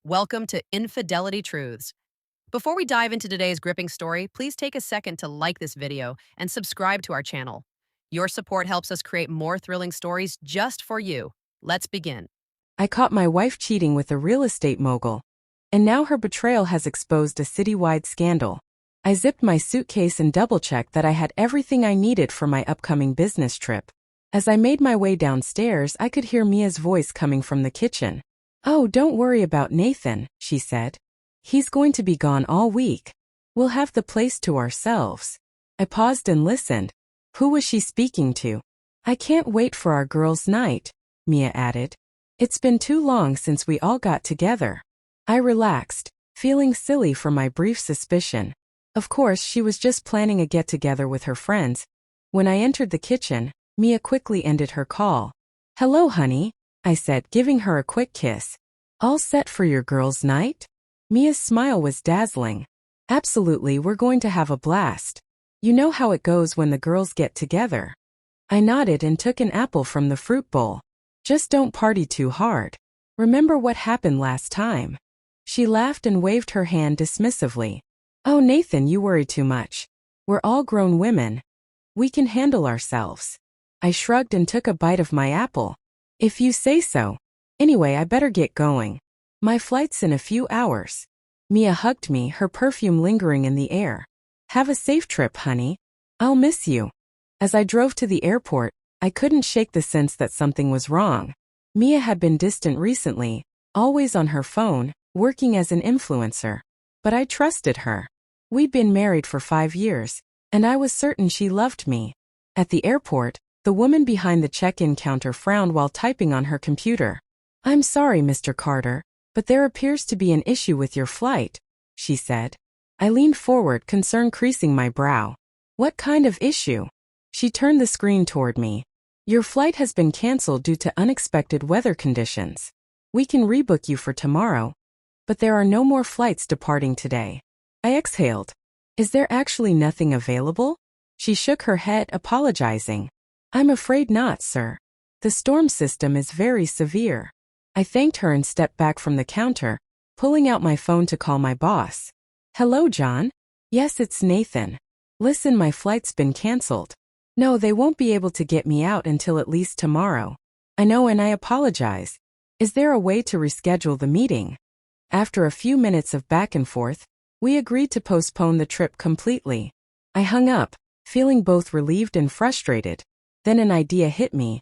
Welcome to Infidelity Truths. Before we dive into today's gripping story, please take a second to like this video and subscribe to our channel. Your support helps us create more thrilling stories just for you. Let's begin. I caught my wife cheating with a real estate mogul, and now her betrayal has exposed a citywide scandal. I zipped my suitcase and double-checked that I had everything I needed for my upcoming business trip. As I made my way downstairs, I could hear Mia's voice coming from the kitchen. "Oh, don't worry about Nathan," she said. "He's going to be gone all week. We'll have the place to ourselves." I paused and listened. Who was she speaking to? "I can't wait for our girls' night," Mia added. "It's been too long since we all got together." I relaxed, feeling silly for my brief suspicion. Of course, she was just planning a get-together with her friends. When I entered the kitchen, Mia quickly ended her call. "Hello, honey," I said, giving her a quick kiss. "All set for your girls' night?" Mia's smile was dazzling. "Absolutely, we're going to have a blast. You know how it goes when the girls get together." I nodded and took an apple from the fruit bowl. "Just don't party too hard. Remember what happened last time?" She laughed and waved her hand dismissively. "Oh, Nathan, you worry too much. We're all grown women. We can handle ourselves." I shrugged and took a bite of my apple. "If you say so. Anyway, I better get going. My flight's in a few hours." Mia hugged me, her perfume lingering in the air. "Have a safe trip, honey. I'll miss you." As I drove to the airport, I couldn't shake the sense that something was wrong. Mia had been distant recently, always on her phone, working as an influencer. But I trusted her. We'd been married for 5 years, and I was certain she loved me. At the airport, the woman behind the check-in counter frowned while typing on her computer. "I'm sorry, Mr. Carter, but there appears to be an issue with your flight," she said. I leaned forward, concern creasing my brow. "What kind of issue?" She turned the screen toward me. "Your flight has been canceled due to unexpected weather conditions. We can rebook you for tomorrow, but there are no more flights departing today." I exhaled. "Is there actually nothing available?" She shook her head, apologizing. "I'm afraid not, sir. The storm system is very severe." I thanked her and stepped back from the counter, pulling out my phone to call my boss. "Hello, John? Yes, it's Nathan. Listen, my flight's been canceled. No, they won't be able to get me out until at least tomorrow." "I know, and I apologize. Is there a way to reschedule the meeting?" After a few minutes of back and forth, we agreed to postpone the trip completely. I hung up, feeling both relieved and frustrated. Then an idea hit me.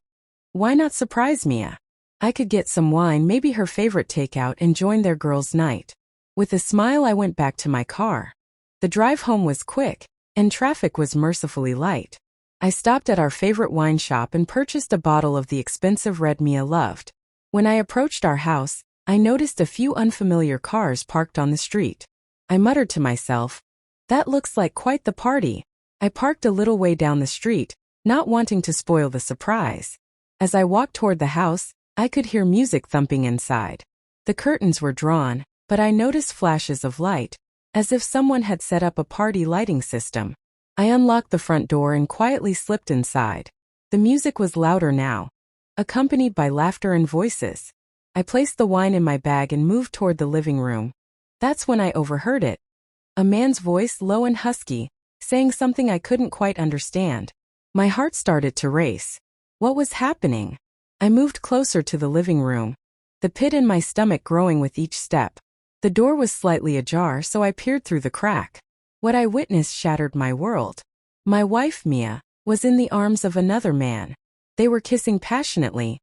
Why not surprise Mia? I could get some wine, maybe her favorite takeout, and join their girls' night. With a smile, I went back to my car. The drive home was quick, and traffic was mercifully light. I stopped at our favorite wine shop and purchased a bottle of the expensive red Mia loved. When I approached our house, I noticed a few unfamiliar cars parked on the street. I muttered to myself, "That looks like quite the party." I parked a little way down the street, not wanting to spoil the surprise. As I walked toward the house, I could hear music thumping inside. The curtains were drawn, but I noticed flashes of light, as if someone had set up a party lighting system. I unlocked the front door and quietly slipped inside. The music was louder now, accompanied by laughter and voices. I placed the wine in my bag and moved toward the living room. That's when I overheard it. A man's voice, low and husky, saying something I couldn't quite understand. My heart started to race. What was happening? I moved closer to the living room, the pit in my stomach growing with each step. The door was slightly ajar, so I peered through the crack. What I witnessed shattered my world. My wife, Mia, was in the arms of another man. They were kissing passionately,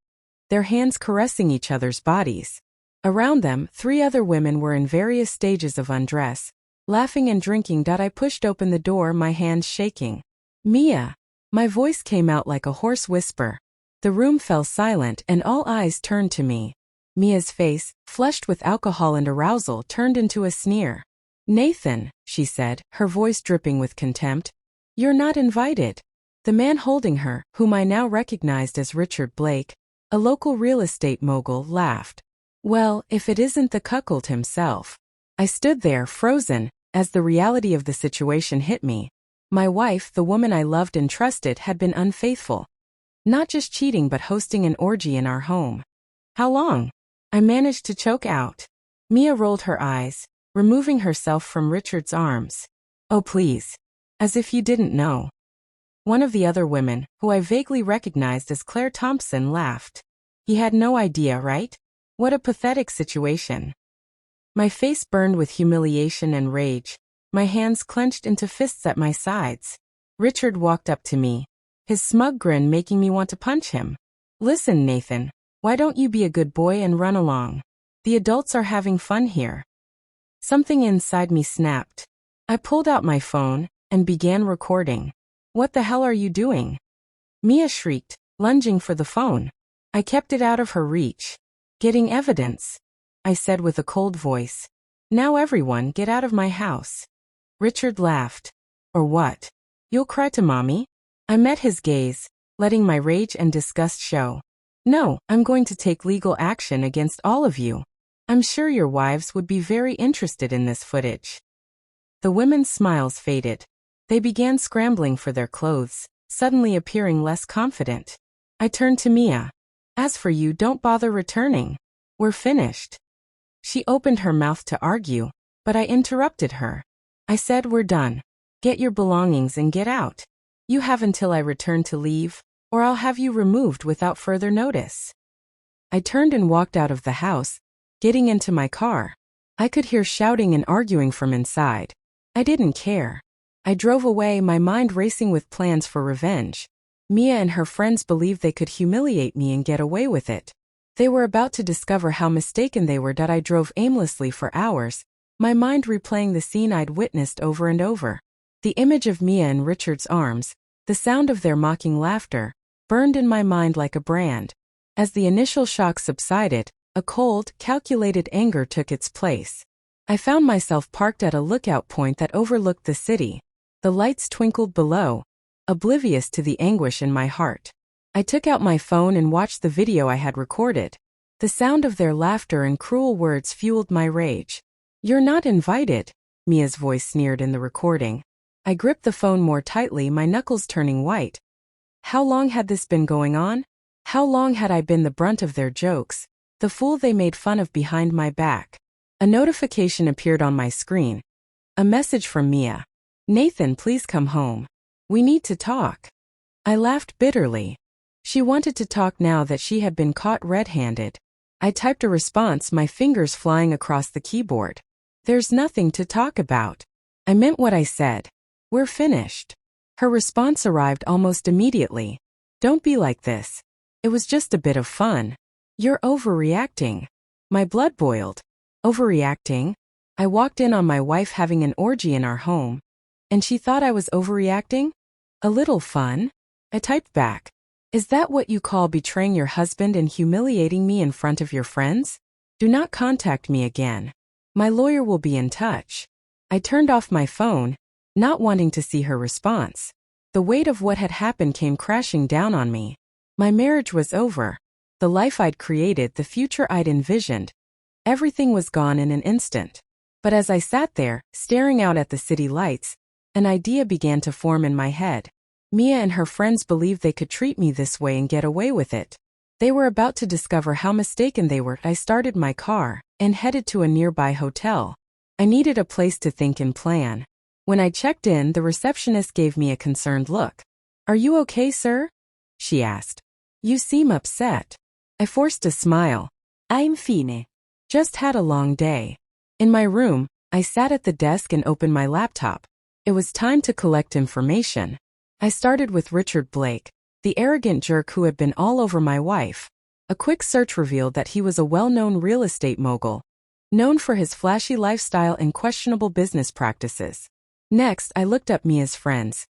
their hands caressing each other's bodies. Around them, 3 other women were in various stages of undress, laughing and drinking. I pushed open the door, my hands shaking. "Mia!" My voice came out like a hoarse whisper. The room fell silent and all eyes turned to me. Mia's face, flushed with alcohol and arousal, turned into a sneer. "Nathan," she said, her voice dripping with contempt, "you're not invited." The man holding her, whom I now recognized as Richard Blake, a local real estate mogul, laughed. "Well, if it isn't the cuckold himself." I stood there, frozen, as the reality of the situation hit me. My wife, the woman I loved and trusted, had been unfaithful. Not just cheating but hosting an orgy in our home. "How long?" I managed to choke out. Mia rolled her eyes, removing herself from Richard's arms. Oh please. As if you didn't know. One of the other women, who I vaguely recognized as Claire Thompson, laughed. He had no idea, right? What a pathetic situation. My face burned with humiliation and rage, my hands clenched into fists at my sides. Richard walked up to me, his smug grin making me want to punch him. Listen, Nathan, why don't you be a good boy and run along? The adults are having fun here. Something inside me snapped. I pulled out my phone and began recording. What the hell are you doing? Mia shrieked, lunging for the phone. I kept it out of her reach. Getting evidence, I said with a cold voice. Now everyone get out of my house. Richard laughed. Or what? You'll cry to mommy? I met his gaze, letting my rage and disgust show. No, I'm going to take legal action against all of you. I'm sure your wives would be very interested in this footage. The women's smiles faded. They began scrambling for their clothes, suddenly appearing less confident. I turned to Mia. As for you, don't bother returning. We're finished. She opened her mouth to argue, but I interrupted her. I said, we're done. Get your belongings and get out. You have until I return to leave, or I'll have you removed without further notice. I turned and walked out of the house, getting into my car. I could hear shouting and arguing from inside. I didn't care. I drove away, my mind racing with plans for revenge. Mia and her friends believed they could humiliate me and get away with it. They were about to discover how mistaken they were that I drove aimlessly for hours, my mind replaying the scene I'd witnessed over and over. The image of Mia in Richard's arms, the sound of their mocking laughter, burned in my mind like a brand. As the initial shock subsided, a cold, calculated anger took its place. I found myself parked at a lookout point that overlooked the city. The lights twinkled below, oblivious to the anguish in my heart. I took out my phone and watched the video I had recorded. The sound of their laughter and cruel words fueled my rage. You're not invited, Mia's voice sneered in the recording. I gripped the phone more tightly, my knuckles turning white. How long had this been going on? How long had I been the brunt of their jokes, the fool they made fun of behind my back? A notification appeared on my screen. A message from Mia. Nathan, please come home. We need to talk. I laughed bitterly. She wanted to talk now that she had been caught red-handed. I typed a response, my fingers flying across the keyboard. There's nothing to talk about. I meant what I said. We're finished. Her response arrived almost immediately. Don't be like this. It was just a bit of fun. You're overreacting. My blood boiled. Overreacting? I walked in on my wife having an orgy in our home. And she thought I was overreacting? A little fun? I typed back. Is that what you call betraying your husband and humiliating me in front of your friends? Do not contact me again. My lawyer will be in touch. I turned off my phone, not wanting to see her response. The weight of what had happened came crashing down on me. My marriage was over. The life I'd created, the future I'd envisioned. Everything was gone in an instant. But as I sat there, staring out at the city lights, an idea began to form in my head. Mia and her friends believed they could treat me this way and get away with it. They were about to discover how mistaken they were. I started my car and headed to a nearby hotel. I needed a place to think and plan. When I checked in, the receptionist gave me a concerned look. Are you okay, sir? She asked. You seem upset. I forced a smile. I'm fine. Just had a long day. In my room, I sat at the desk and opened my laptop. It was time to collect information. I started with Richard Blake, the arrogant jerk who had been all over my wife. A quick search revealed that he was a well-known real estate mogul, known for his flashy lifestyle and questionable business practices. Next, I looked up Mia's friends.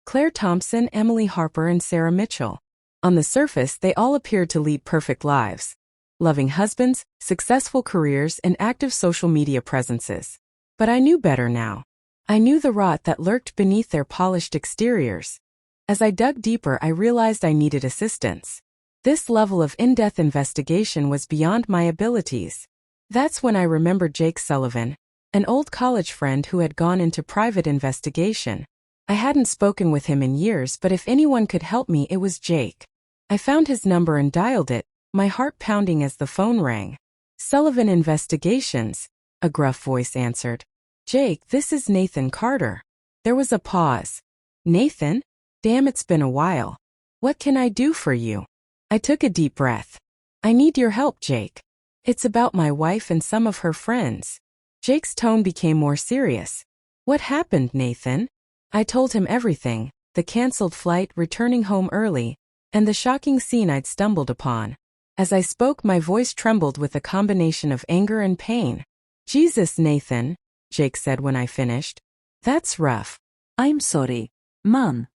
Claire Thompson, Emily Harper, and Sarah Mitchell. On the surface, they all appeared to lead perfect lives. Loving husbands, successful careers, and active social media presences. But I knew better now. I knew the rot that lurked beneath their polished exteriors. As I dug deeper, I realized I needed assistance. This level of in-depth investigation was beyond my abilities. That's when I remembered Jake Sullivan, an old college friend who had gone into private investigation. I hadn't spoken with him in years, but if anyone could help me, it was Jake. I found his number and dialed it, my heart pounding as the phone rang. Sullivan Investigations, a gruff voice answered. Jake, this is Nathan Carter. There was a pause. Nathan? Damn, it's been a while. What can I do for you? I took a deep breath. I need your help, Jake. It's about my wife and some of her friends. Jake's tone became more serious. What happened, Nathan? I told him everything, the canceled flight, returning home early, and the shocking scene I'd stumbled upon. As I spoke, my voice trembled with a combination of anger and pain. Jesus, Nathan, Jake said when I finished. That's rough. I'm sorry, man.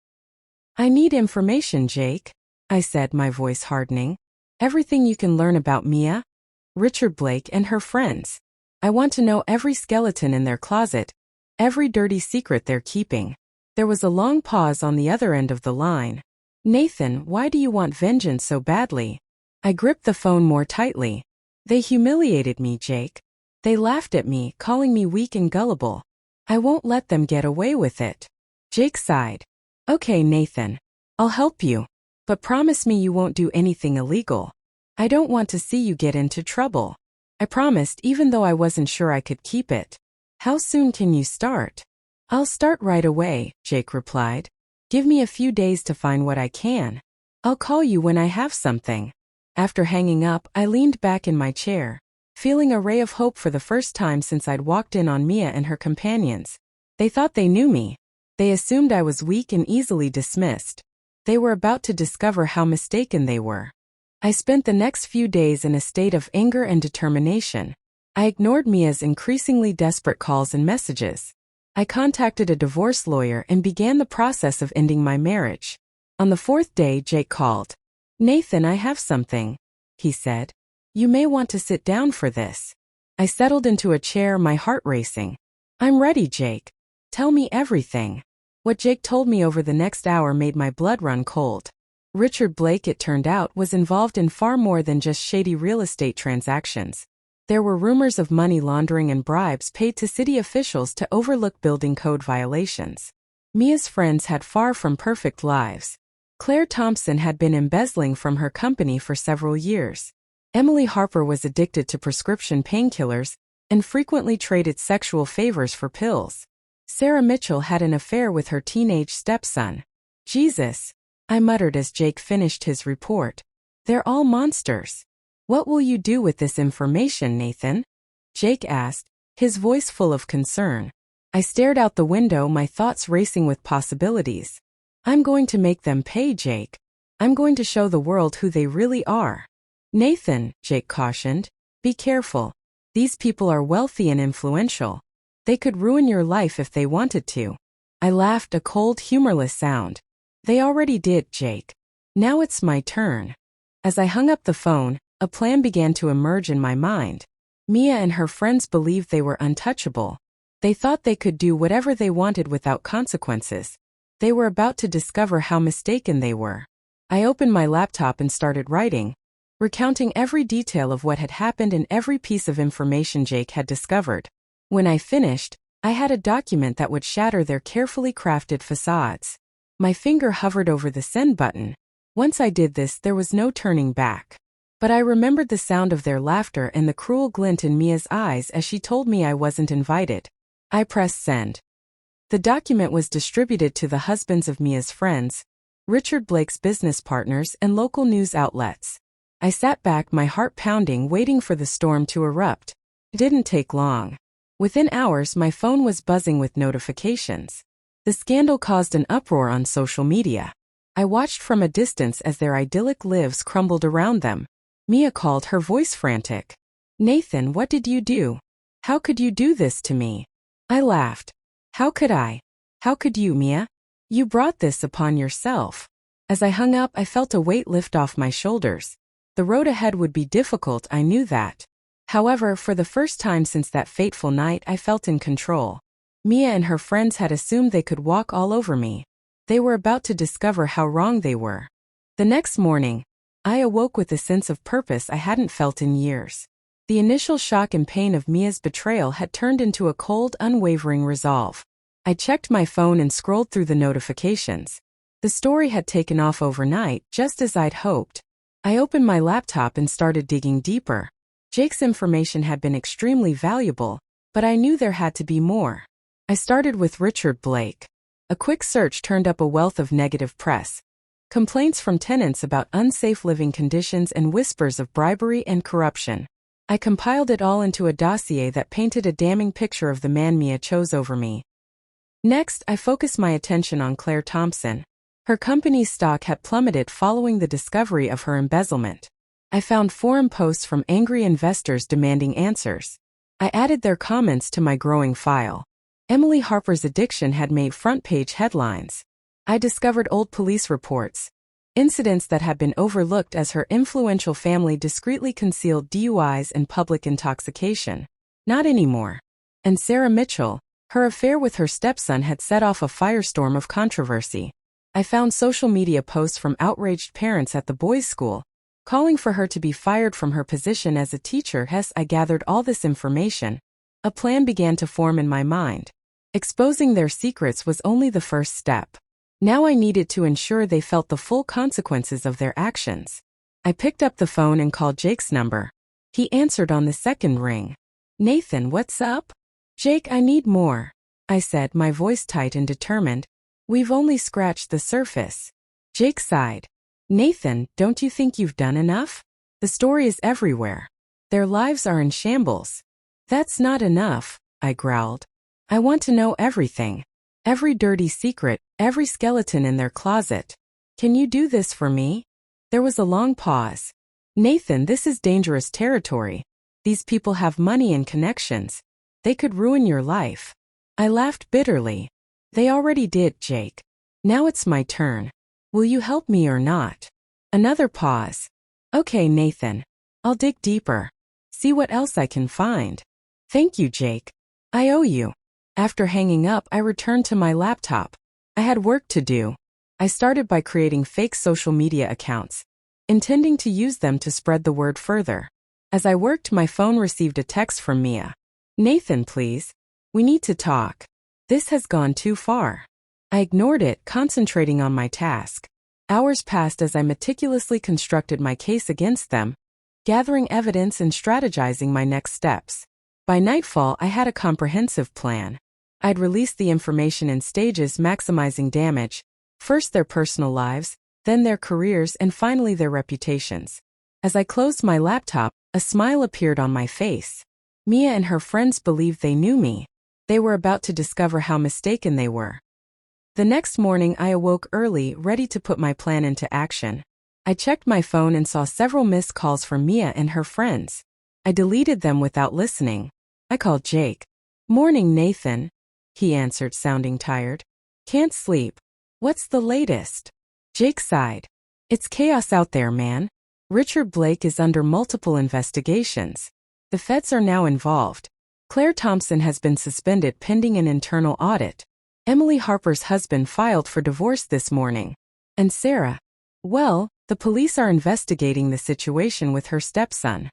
I need information, Jake, I said, my voice hardening. Everything you can learn about Mia, Richard Blake, and her friends. I want to know every skeleton in their closet, every dirty secret they're keeping. There was a long pause on the other end of the line. Nathan, why do you want vengeance so badly? I gripped the phone more tightly. They humiliated me, Jake. They laughed at me, calling me weak and gullible. I won't let them get away with it. Jake sighed. Okay, Nathan. I'll help you. But promise me you won't do anything illegal. I don't want to see you get into trouble. I promised, even though I wasn't sure I could keep it. How soon can you start? I'll start right away, Jake replied. Give me a few days to find what I can. I'll call you when I have something. After hanging up, I leaned back in my chair, feeling a ray of hope for the first time since I'd walked in on Mia and her companions. They thought they knew me. They assumed I was weak and easily dismissed. They were about to discover how mistaken they were. I spent the next few days in a state of anger and determination. I ignored Mia's increasingly desperate calls and messages. I contacted a divorce lawyer and began the process of ending my marriage. On the fourth day, Jake called. Nathan, I have something, he said. You may want to sit down for this. I settled into a chair, my heart racing. I'm ready, Jake. Tell me everything. What Jake told me over the next hour made my blood run cold. Richard Blake, it turned out, was involved in far more than just shady real estate transactions. There were rumors of money laundering and bribes paid to city officials to overlook building code violations. Mia's friends had far from perfect lives. Claire Thompson had been embezzling from her company for several years. Emily Harper was addicted to prescription painkillers and frequently traded sexual favors for pills. Sarah Mitchell had an affair with her teenage stepson. Jesus, I muttered as Jake finished his report. They're all monsters. What will you do with this information, Nathan? Jake asked, his voice full of concern. I stared out the window, my thoughts racing with possibilities. I'm going to make them pay, Jake. I'm going to show the world who they really are. Nathan, Jake cautioned, be careful. These people are wealthy and influential. They could ruin your life if they wanted to. I laughed, a cold, humorless sound. They already did, Jake. Now it's my turn. As I hung up the phone, a plan began to emerge in my mind. Mia and her friends believed they were untouchable. They thought they could do whatever they wanted without consequences. They were about to discover how mistaken they were. I opened my laptop and started writing, recounting every detail of what had happened and every piece of information Jake had discovered. When I finished, I had a document that would shatter their carefully crafted facades. My finger hovered over the send button. Once I did this, there was no turning back. But I remembered the sound of their laughter and the cruel glint in Mia's eyes as she told me I wasn't invited. I pressed send. The document was distributed to the husbands of Mia's friends, Richard Blake's business partners, and local news outlets. I sat back, my heart pounding, waiting for the storm to erupt. It didn't take long. Within hours, my phone was buzzing with notifications. The scandal caused an uproar on social media. I watched from a distance as their idyllic lives crumbled around them. Mia called, her voice frantic. Nathan, what did you do? How could you do this to me? I laughed. How could I? How could you, Mia? You brought this upon yourself. As I hung up, I felt a weight lift off my shoulders. The road ahead would be difficult, I knew that. However, for the first time since that fateful night, I felt in control. Mia and her friends had assumed they could walk all over me. They were about to discover how wrong they were. The next morning, I awoke with a sense of purpose I hadn't felt in years. The initial shock and pain of Mia's betrayal had turned into a cold, unwavering resolve. I checked my phone and scrolled through the notifications. The story had taken off overnight, just as I'd hoped. I opened my laptop and started digging deeper. Jake's information had been extremely valuable, but I knew there had to be more. I started with Richard Blake. A quick search turned up a wealth of negative press. Complaints from tenants about unsafe living conditions and whispers of bribery and corruption. I compiled it all into a dossier that painted a damning picture of the man Mia chose over me. Next, I focused my attention on Claire Thompson. Her company's stock had plummeted following the discovery of her embezzlement. I found forum posts from angry investors demanding answers. I added their comments to my growing file. Emily Harper's addiction had made front-page headlines. I discovered old police reports, incidents that had been overlooked as her influential family discreetly concealed DUIs and public intoxication. Not anymore. And Sarah Mitchell, her affair with her stepson had set off a firestorm of controversy. I found social media posts from outraged parents at the boys' school, calling for her to be fired from her position as a teacher. As I gathered all this information, a plan began to form in my mind. Exposing their secrets was only the first step. Now I needed to ensure they felt the full consequences of their actions. I picked up the phone and called Jake's number. He answered on the second ring. "Nathan, what's up?" "Jake, I need more," I said, my voice tight and determined. "We've only scratched the surface." Jake sighed. "Nathan, don't you think you've done enough? The story is everywhere. Their lives are in shambles." "That's not enough," I growled. "I want to know everything. Every dirty secret, every skeleton in their closet. Can you do this for me?" There was a long pause. "Nathan, this is dangerous territory. These people have money and connections. They could ruin your life." I laughed bitterly. "They already did, Jake. Now it's my turn. Will you help me or not?" Another pause. "Okay, Nathan. I'll dig deeper. See what else I can find." "Thank you, Jake. I owe you." After hanging up, I returned to my laptop. I had work to do. I started by creating fake social media accounts, intending to use them to spread the word further. As I worked, my phone received a text from Mia. "Nathan, please. We need to talk. This has gone too far." I ignored it, concentrating on my task. Hours passed as I meticulously constructed my case against them, gathering evidence and strategizing my next steps. By nightfall, I had a comprehensive plan. I'd released the information in stages, maximizing damage, first their personal lives, then their careers, and finally their reputations. As I closed my laptop, a smile appeared on my face. Mia and her friends believed they knew me. They were about to discover how mistaken they were. The next morning, I awoke early, ready to put my plan into action. I checked my phone and saw several missed calls from Mia and her friends. I deleted them without listening. I called Jake. "Morning, Nathan," he answered, sounding tired. "Can't sleep. What's the latest?" Jake sighed. "It's chaos out there, man. Richard Blake is under multiple investigations. The feds are now involved. Claire Thompson has been suspended pending an internal audit. Emily Harper's husband filed for divorce this morning. And Sarah, well, the police are investigating the situation with her stepson."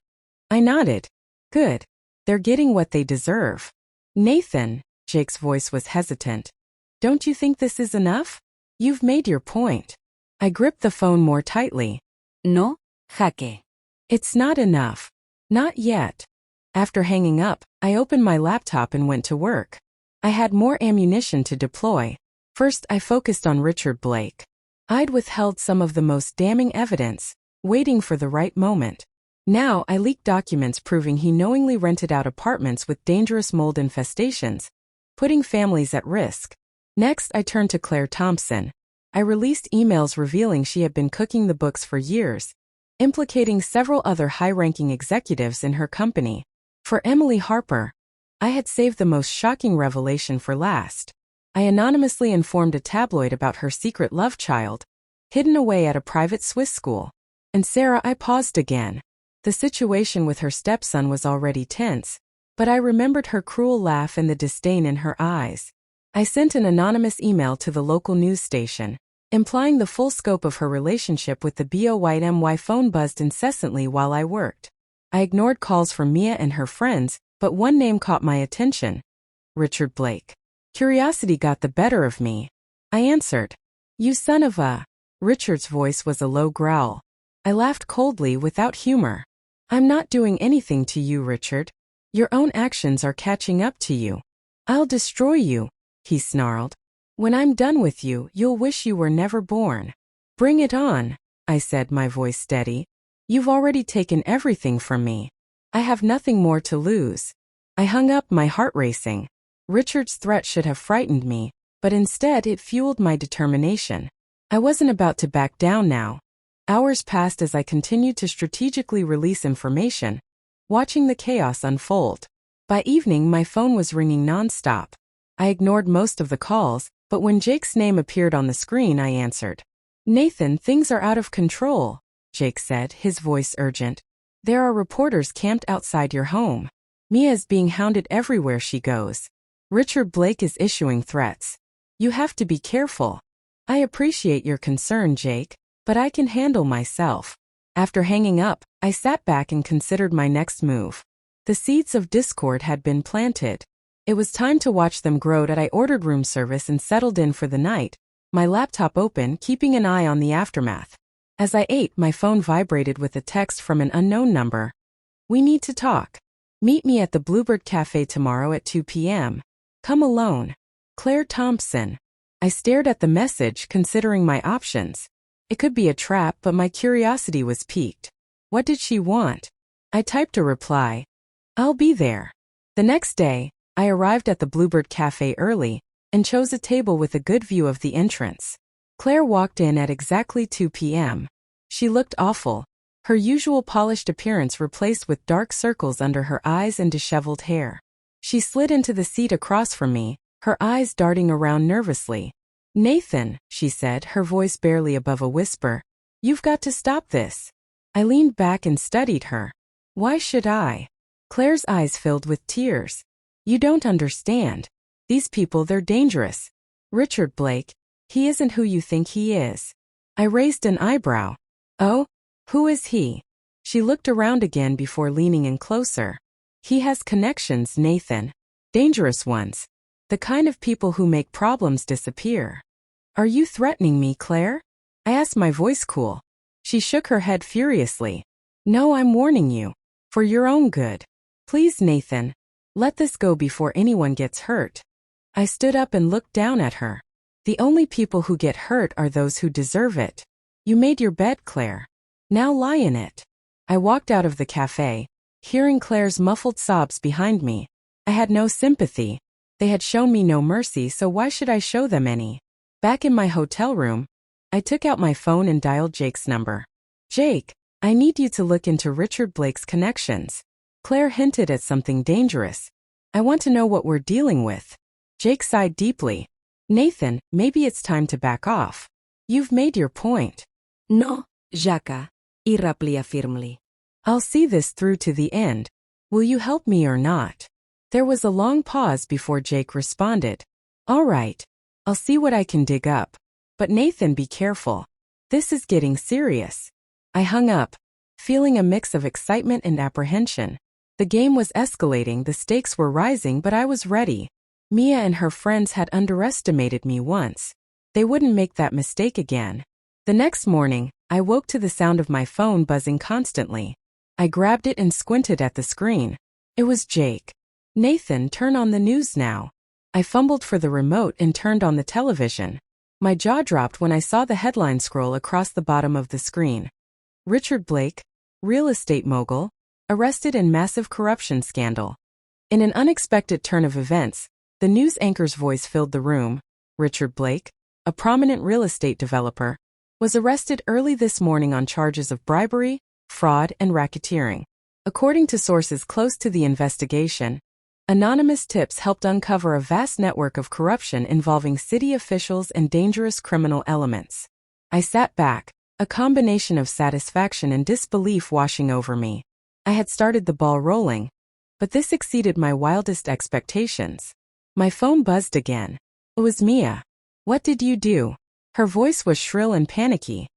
I nodded. "Good. They're getting what they deserve." "Nathan," Jake's voice was hesitant. "Don't you think this is enough? You've made your point." I gripped the phone more tightly. No, jaque. "It's not enough. Not yet." After hanging up, I opened my laptop and went to work. I had more ammunition to deploy. First, I focused on Richard Blake. I'd withheld some of the most damning evidence, waiting for the right moment. Now, I leaked documents proving he knowingly rented out apartments with dangerous mold infestations, putting families at risk. Next, I turned to Claire Thompson. I released emails revealing she had been cooking the books for years, implicating several other high-ranking executives in her company. For Emily Harper, I had saved the most shocking revelation for last. I anonymously informed a tabloid about her secret love child, hidden away at a private Swiss school. And Sarah, I paused again. The situation with her stepson was already tense, but I remembered her cruel laugh and the disdain in her eyes. I sent an anonymous email to the local news station, implying the full scope of her relationship with the boy. Phone buzzed incessantly while I worked. I ignored calls from Mia and her friends, but one name caught my attention. Richard Blake. Curiosity got the better of me. I answered. "You son of a..." Richard's voice was a low growl. I laughed coldly, without humor. I'm not doing anything to you, Richard. Your own actions are catching up to you. I'll destroy you, he snarled. When I'm done with you, you'll wish you were never born. Bring it on, I said, my voice steady. You've already taken everything from me. I have nothing more to lose. I hung up, my heart racing. Richard's threat should have frightened me, but instead it fueled my determination. I wasn't about to back down now. Hours passed as I continued to strategically release information, watching the chaos unfold. By evening, my phone was ringing nonstop. I ignored most of the calls, but when Jake's name appeared on the screen, I answered. Nathan, things are out of control, Jake said, his voice urgent. There are reporters camped outside your home. Mia is being hounded everywhere she goes. Richard Blake is issuing threats. You have to be careful. I appreciate your concern, Jake, but I can handle myself. After hanging up, I sat back and considered my next move. The seeds of discord had been planted. It was time to watch them grow. I ordered room service and settled in for the night, my laptop open, keeping an eye on the aftermath. As I ate, my phone vibrated with a text from an unknown number. We need to talk. Meet me at the Bluebird Cafe tomorrow at 2 p.m. Come alone. Claire Thompson. I stared at the message, considering my options. It could be a trap, but my curiosity was piqued. What did she want? I typed a reply. I'll be there. The next day, I arrived at the Bluebird Cafe early and chose a table with a good view of the entrance. Claire walked in at exactly 2 p.m. She looked awful, her usual polished appearance replaced with dark circles under her eyes and disheveled hair. She slid into the seat across from me, her eyes darting around nervously. Nathan, she said, her voice barely above a whisper, you've got to stop this. I leaned back and studied her. Why should I? Claire's eyes filled with tears. You don't understand. These people, they're dangerous. Richard Blake, he isn't who you think he is. I raised an eyebrow. Oh? Who is he? She looked around again before leaning in closer. He has connections, Nathan. Dangerous ones. The kind of people who make problems disappear. Are you threatening me, Claire? I asked, my voice cool. She shook her head furiously. No, I'm warning you. For your own good. Please, Nathan. Let this go before anyone gets hurt. I stood up and looked down at her. The only people who get hurt are those who deserve it. You made your bed, Claire. Now lie in it. I walked out of the cafe, hearing Claire's muffled sobs behind me. I had no sympathy. They had shown me no mercy, so why should I show them any? Back in my hotel room, I took out my phone and dialed Jake's number. Jake, I need you to look into Richard Blake's connections. Claire hinted at something dangerous. I want to know what we're dealing with. Jake sighed deeply. Nathan, maybe it's time to back off. You've made your point. No, Jaka, y replied firmly. I'll see this through to the end. Will you help me or not? There was a long pause before Jake responded. All right. I'll see what I can dig up. But Nathan, be careful. This is getting serious. I hung up, feeling a mix of excitement and apprehension. The game was escalating, the stakes were rising, but I was ready. Mia and her friends had underestimated me once. They wouldn't make that mistake again. The next morning, I woke to the sound of my phone buzzing constantly. I grabbed it and squinted at the screen. It was Jake. Nathan, turn on the news now. I fumbled for the remote and turned on the television. My jaw dropped when I saw the headline scroll across the bottom of the screen. Richard Blake, real estate mogul, arrested in massive corruption scandal. In an unexpected turn of events, the news anchor's voice filled the room. Richard Blake, a prominent real estate developer, was arrested early this morning on charges of bribery, fraud, and racketeering. According to sources close to the investigation, anonymous tips helped uncover a vast network of corruption involving city officials and dangerous criminal elements. I sat back, a combination of satisfaction and disbelief washing over me. I had started the ball rolling, but this exceeded my wildest expectations. My phone buzzed again. It was Mia. What did you do? Her voice was shrill and panicky.